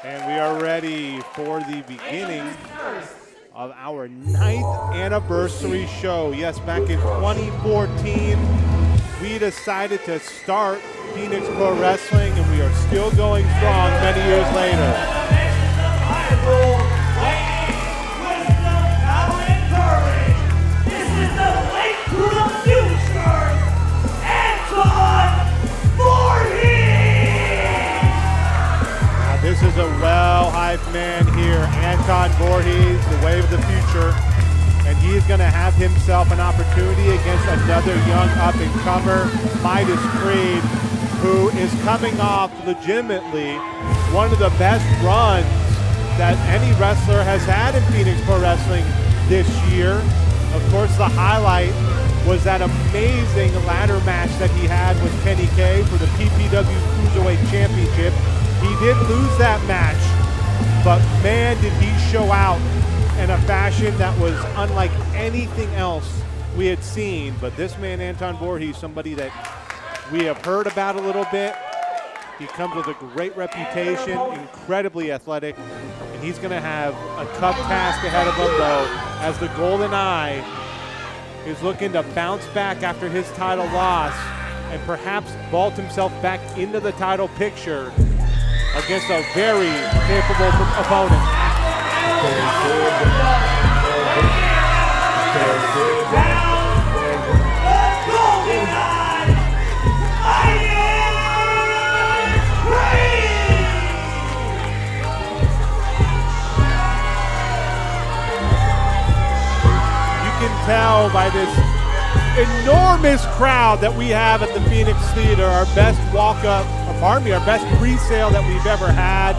And we are ready for the beginning of our 9th anniversary show. Yes, back in 2014, we decided to start Phoenix Pro Wrestling, and we are still going strong many years later. This is the link to the future, Anton Vorhees! Now, this is a well-hyped man here, Anton Vorhees, the wave of the future. And he's going to have himself an opportunity against another young up-and-comer, Midas Kreed, who is coming off legitimately one of the best runs that any wrestler has had in Phoenix Pro Wrestling this year. Of course, the highlight was that amazing ladder match that he had with Kenny K for the PPW Cruiserweight Championship. He did lose that match, but man, did he show out in a fashion that was unlike anything else we had seen. But this man, Anton Vorhees, somebody that we have heard about a little bit. He comes with a great reputation, incredibly athletic, and he's going to have a tough task ahead of him, though, as the Golden Eye is looking to bounce back after his title loss and perhaps vault himself back into the title picture against a very capable opponent. Tell by this enormous crowd that we have at the Phoenix Theater, our best walk-up, or pardon me, our best pre-sale that we've ever had.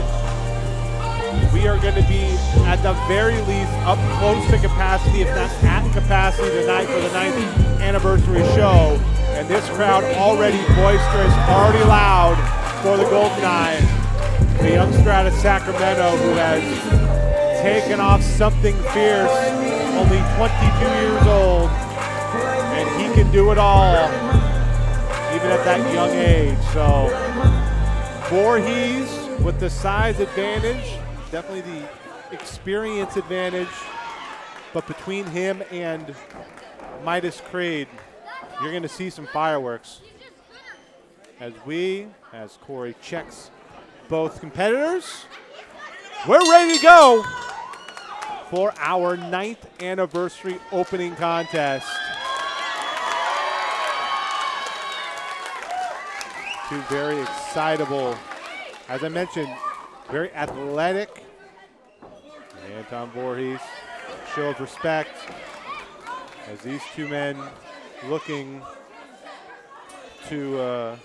We are going to be, at the very least, up close to capacity, if not at capacity tonight for the 9th anniversary show. And this crowd already boisterous, already loud for the Golden Eye. The youngster out of Sacramento who has taken off something fierce, only 22 years old, and he can do it all, even at that young age. So Vorhees with the size advantage, definitely the experience advantage, but between him and Midas Kreed, you're going to see some fireworks as Corey checks both competitors. We're ready to go for our 9th anniversary opening contest. Two very excitable, as I mentioned, very athletic. Anton Vorhees, show of respect as these two men looking to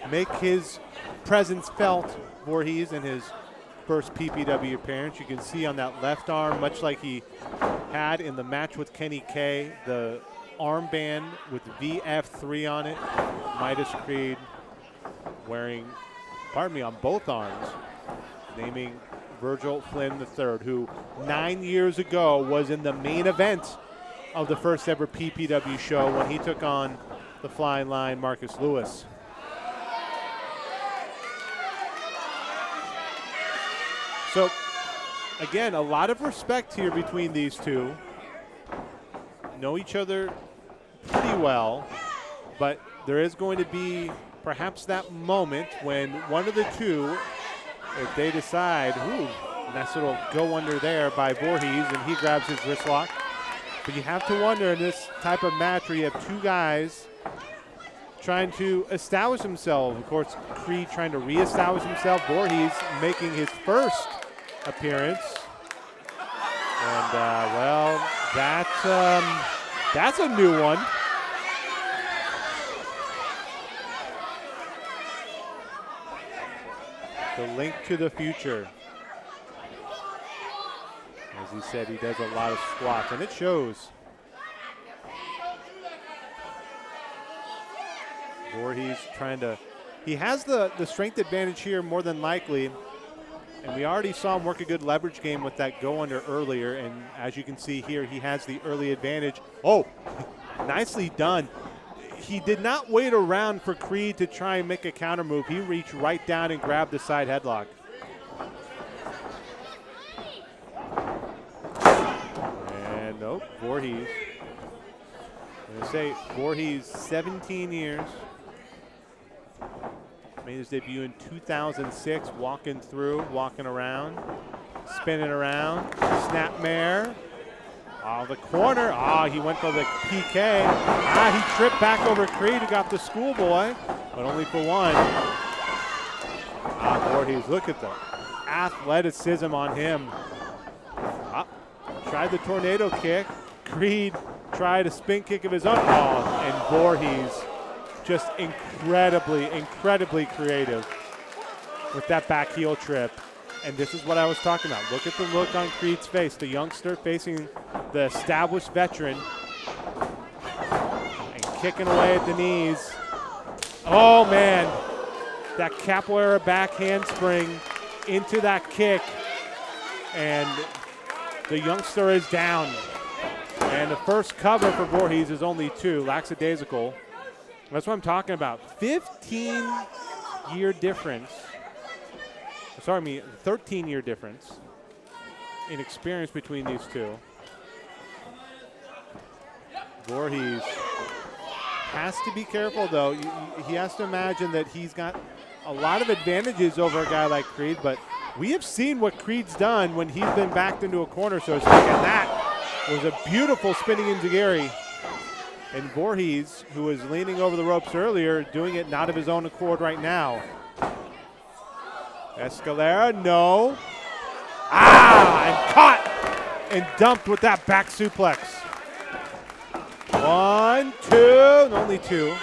make his presence felt. Vorhees in his first PPW appearance. You can see on that left arm, much like he had in the match with Kenny K, the armband with VF3 on it. Midas Kreed wearing, pardon me, on both arms, naming Virgil Flynn III, who 9 years ago was in the main event of the first ever PPW show when he took on the Flying Lion Marcus Lewis. So, again, a lot of respect here between these two. Know each other pretty well, but there is going to be perhaps that moment when one of the two, if they decide, ooh, nice little go under there by Vorhees, and he grabs his wrist lock. But you have to wonder in this type of match where you have two guys trying to establish himself. Of course, Kreed trying to reestablish himself. Vorhees making his first appearance. And, well, that's a new one. The link to the future. As he said, he does a lot of squats, and it shows. Vorhees trying to, he has the strength advantage here more than likely, and we already saw him work a good leverage game with that go under earlier, and as you can see here, he has the early advantage. Oh, nicely done. He did not wait around for Kreed to try and make a counter move. He reached right down and grabbed the side headlock. Nope, Vorhees. I'm going to say Vorhees, 17 years. Made his debut in 2006, walking around, spinning around. Snapmare. Oh, the corner. Oh, he went for the PK. He tripped back over Kreed, who got the schoolboy, but only for one. Vorhees, look at the athleticism on him. Tried the tornado kick. Kreed tried a spin kick of his own. And Vorhees just incredibly creative with that back heel trip. And this is what I was talking about. Look at the look on Kreed's face. The youngster facing the established veteran and kicking away at the knees. Oh, man. That capoeira back handspring into that kick. And the youngster is down. And the first cover for Vorhees is only 2, lackadaisical. That's what I'm talking about. 15-year difference. 13-year difference in experience between these two. Vorhees has to be careful, though. He has to imagine that he's got a lot of advantages over a guy like Kreed, but we have seen what Kreed's done when he's been backed into a corner, so to speak, and that was a beautiful spinning enziguri. And Vorhees, who was leaning over the ropes earlier, doing it not of his own accord right now. Escalera, no. And caught and dumped with that back suplex. 1, 2, and only 2.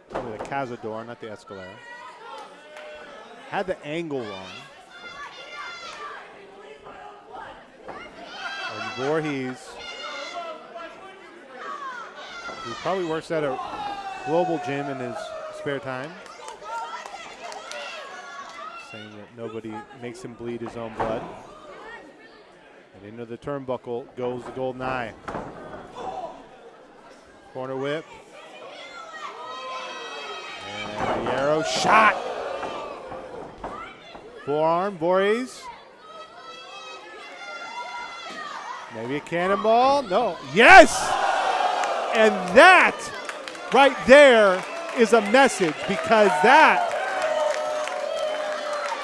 Probably the Cazador, not the Escalera. Had the angle wrong. And Vorhees, who probably works at a global gym in his spare time, saying that nobody makes him bleed his own blood. And into the turnbuckle goes the Golden Eye. Corner whip. And the arrow shot. Forearm, Vorhees. Maybe a cannonball. No. Yes! And that right there is a message, because that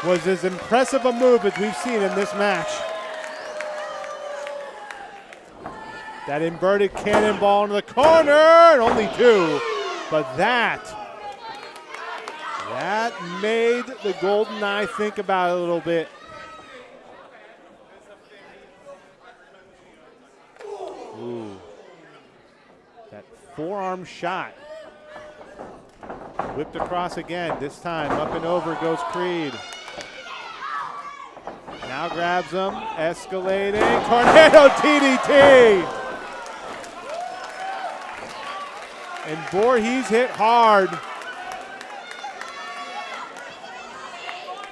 was as impressive a move as we've seen in this match. That inverted cannonball into the corner, and only 2. But that made the Golden Eye think about it a little bit. Ooh. That forearm shot. Whipped across again. This time up and over goes Kreed. Now grabs him. Escalating. Tornado DDT. And Vorhees hit hard.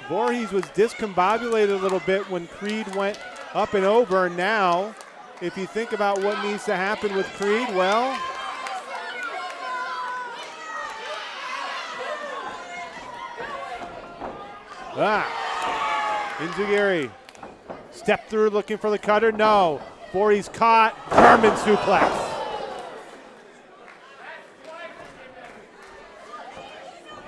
Vorhees was discombobulated a little bit when Kreed went up and over. And now, if you think about what needs to happen with Kreed, well, enziguri. Step through looking for the cutter. No. Vorhees caught. German suplex.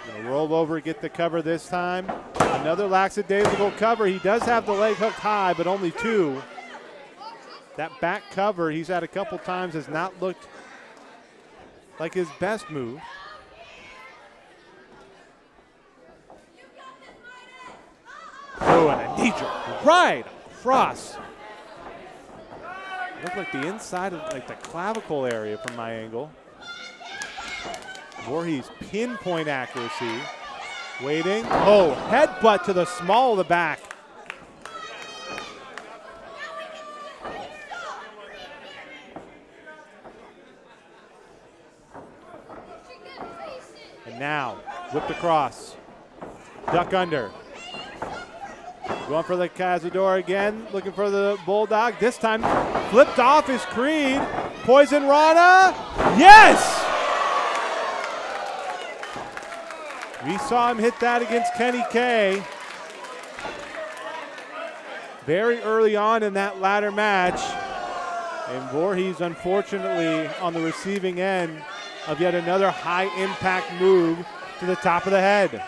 Gonna roll over, get the cover this time. Another lackadaisical cover. He does have the leg hooked high, but only 2. That back cover he's had a couple times has not looked like his best move. Oh, and a knee drop right across. Looked like the inside of like the clavicle area from my angle. Vorhees pinpoint accuracy. Waiting. Oh, headbutt to the small of the back. And now, whipped across. Duck under. Going for the Cazador again, looking for the Bulldog. This time, flipped off his Kreed. Poison Rana. Yes! We saw him hit that against Kenny K. very early on in that ladder match. And Vorhees, unfortunately, on the receiving end of yet another high-impact move to the top of the head.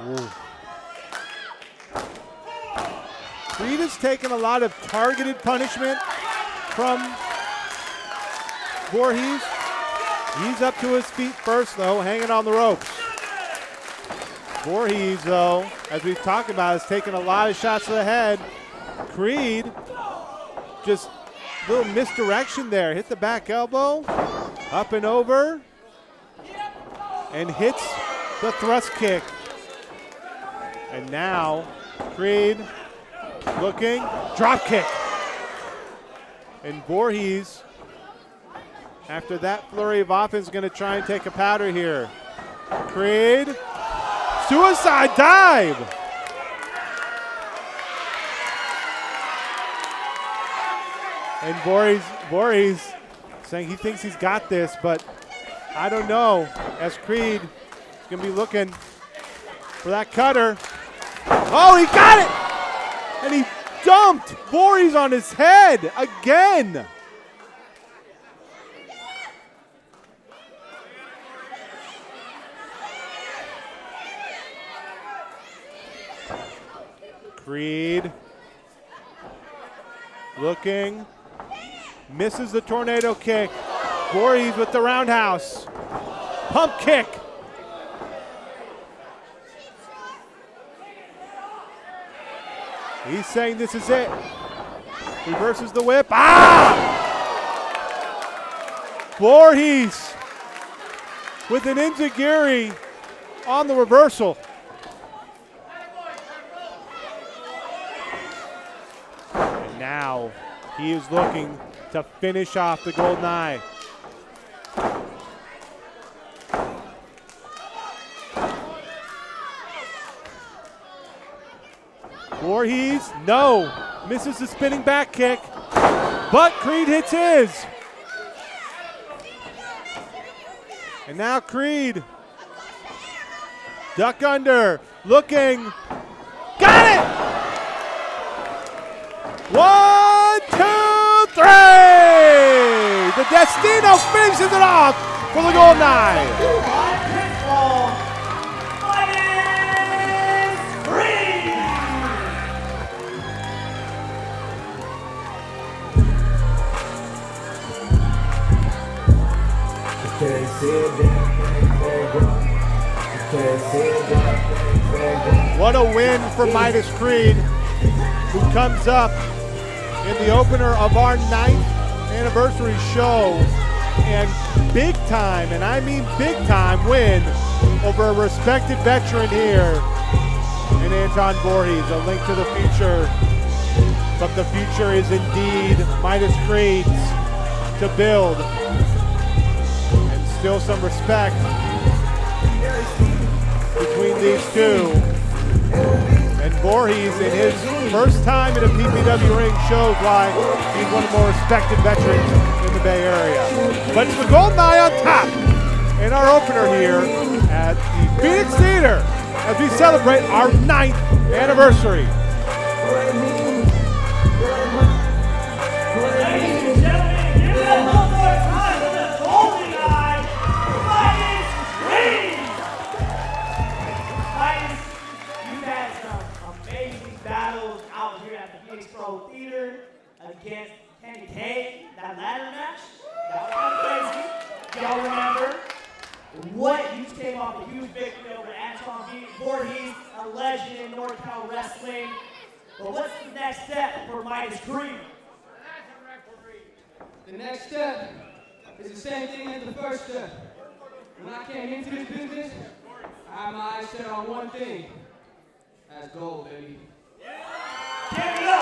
Ooh. Kreed has taken a lot of targeted punishment from Vorhees. He's up to his feet first, though, hanging on the ropes. Vorhees, though, as we've talked about, has taken a lot of shots to the head. Kreed, just a little misdirection there. Hit the back elbow, up and over, and hits the thrust kick. And now, Kreed looking, drop kick. And Vorhees, after that flurry of offense, is going to try and take a powder here. Kreed, suicide dive. And Vorhees saying he thinks he's got this, but I don't know, as Kreed is going to be looking for that cutter. Oh, he got it! And he dumped Vorhees on his head again. Kreed looking, misses the tornado kick. Vorhees with the roundhouse. Pump kick. He's saying this is it. Reverses the whip. Ah! Vorhees with an enziguri on the reversal. And now he is looking to finish off the Golden Eye. Vorhees, no, misses the spinning back kick, but Kreed hits his. And now Kreed, duck under, looking, got it! 1, 2, 3! The Destino finishes it off for the Golden Eye. What a win for Midas Kreed, who comes up in the opener of our 9th anniversary show, and big time, and I mean big time, win over a respected veteran here in Anton Vorhees. A link to the future, but the future is indeed Midas Kreed's to build. Still some respect between these two. And Vorhees, in his first time in a PPW ring, shows why he's one of the more respected veterans in the Bay Area. But it's the Golden Eye on top in our opener here at the Phoenix Theater as we celebrate our 9th anniversary. Theater against Kenny K, that ladder match. That was crazy. Y'all remember what you came off a huge victory over Anton Vorhees, a legend in NorCal wrestling. But what's the next step for Midas Kreed? The next step is the same thing as the first step. When I came into this business, I had my eyes set on one thing. That's gold, baby. Give it up!